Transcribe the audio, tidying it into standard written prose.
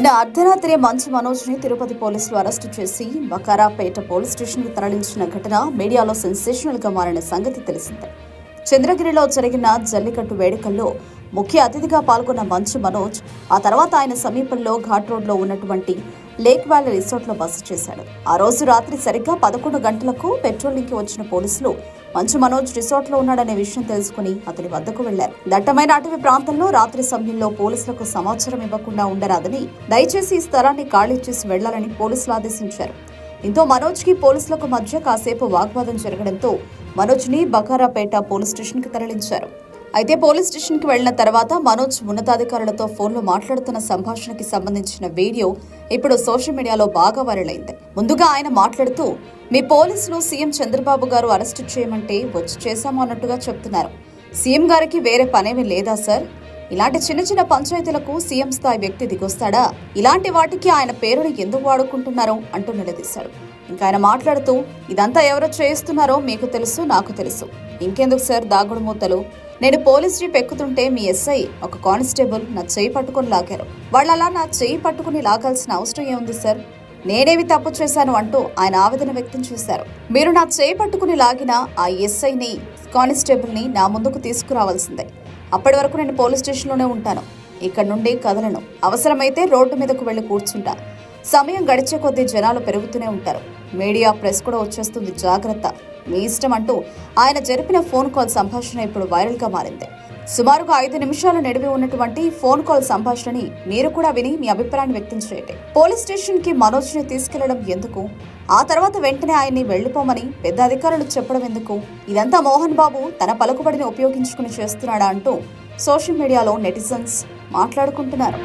నిన్న అర్ధరాత్రి మంచు మనోజ్ని తిరుపతి పోలీసులు అరెస్టు చేసి బకారాపేట పోలీస్ స్టేషన్కు తరలించిన ఘటన మీడియాలో సెన్సేషనల్గా మారిన సంగతి తెలిసిందే. చంద్రగిరిలో జరిగిన జల్లికట్టు వేడుకల్లో ముఖ్య అతిథిగా పాల్గొన్న మంచు మనోజ్ ఆ తర్వాత ఆయన సమీపంలో ఘాట్ రోడ్లో ఉన్నటువంటి లేక్ వ్యాలీ రిసార్ట్లో బస చేశాడు. ఆ రోజు రాత్రి సరిగ్గా 11 గంటలకు పెట్రోలింగ్కి వచ్చిన పోలీసులు మంచు మనోజ్ రిసార్ట్లో ఉన్నాడనే విషయం తెలుసుకుని అతని వద్దకు వెళ్లారు. దట్టమైన అటవీ ప్రాంతంలో రాత్రి సమయంలో పోలీసులకు సమాచారం ఇవ్వకుండా ఉండరాదని, దయచేసి ఈ స్థలాన్ని ఖాళీ చేసి వెళ్లాలని పోలీసులు ఆదేశించారు. దీంతో మనోజ్కి పోలీసులకు మధ్య కాసేపు వాగ్వాదం జరగడంతో మనోజ్ని బకారాపేట పోలీస్ స్టేషన్కి తరలించారు. అయితే పోలీస్ స్టేషన్కి వెళ్లిన తర్వాత మనోజ్ ఉన్నతాధికారులతో ఫోన్లో మాట్లాడుతున్న సంభాషణకి సంబంధించిన వీడియో ఇప్పుడు సోషల్ మీడియాలో బాగా వైరల్ అయింది. ముందుగా ఆయన మాట్లాడుతూ, మీ పోలీసులు సీఎం చంద్రబాబు గారు అరెస్టు చేయమంటే వచ్చి చేశాము అన్నట్టుగా చెప్తున్నారు. సీఎం గారికి వేరే పనేమీ లేదా సార్? ఇలాంటి చిన్న చిన్న పంచాయతీలకు సీఎం స్థాయి వ్యక్తి దిగొస్తాడా? ఇలాంటి వాటికి ఆయన పేరును ఎందుకు వాడుకుంటున్నారో అంటూ నిలదీశాడు. ఇంకా ఆయన మాట్లాడుతూ, ఇదంతా ఎవరో చేస్తున్నారో మీకు తెలుసు, నాకు తెలుసు. ఇంకెందుకు సార్ దాగుడు మూతలు? నేను పోలీస్ జీప్ ఎక్కుతుంటే మీ ఎస్ఐ ఒక కానిస్టేబుల్ నా చేయి పట్టుకుని లాగారు. వాళ్ళలా నా చేయి పట్టుకుని లాగాల్సిన అవసరం ఏముంది సార్? నేనేమి తప్పు చేశాను అంటూ ఆయన ఆవేదన వ్యక్తం చేశారు. మీరు నా చేయి పట్టుకుని లాగిన ఆ ఎస్ఐని, కానిస్టేబుల్ని నా ముందుకు తీసుకురావాల్సిందే. అప్పటి వరకు నేను పోలీస్ స్టేషన్లోనే ఉంటాను. ఇక్కడ నుండి కదలను. అవసరమైతే రోడ్డు మీదకు వెళ్లి కూర్చుంటా. సమయం గడిచే కొద్దీ జనాలు పెరుగుతూనే ఉంటారు. మీడియా, ప్రెస్ కూడా వచ్చేస్తుంది, జాగ్రత్త, మీ ఇష్టం అంటూ ఆయన జరిపిన ఫోన్ కాల్ సంభాషణ ఇప్పుడు వైరల్గా మారింది. సుమారుగా 5 నిమిషాలు నడివి ఉన్నటువంటి ఫోన్ కాల్ సంభాషణని మీరు కూడా విని మీ అభిప్రాయాన్ని వ్యక్తం చేయండి. పోలీస్ స్టేషన్ కి మనోజ్ని తీసుకెళ్లడం ఎందుకు? ఆ తర్వాత వెంటనే ఆయన్ని వెళ్లిపోమని పెద్ద అధికారులు చెప్పడం ఎందుకు? ఇదంతా మోహన్ బాబు తన పలుకుబడిని ఉపయోగించుకుని చేస్తున్నాడా అంటూ సోషల్ మీడియాలో నెటిజన్స్ మాట్లాడుకుంటున్నారు.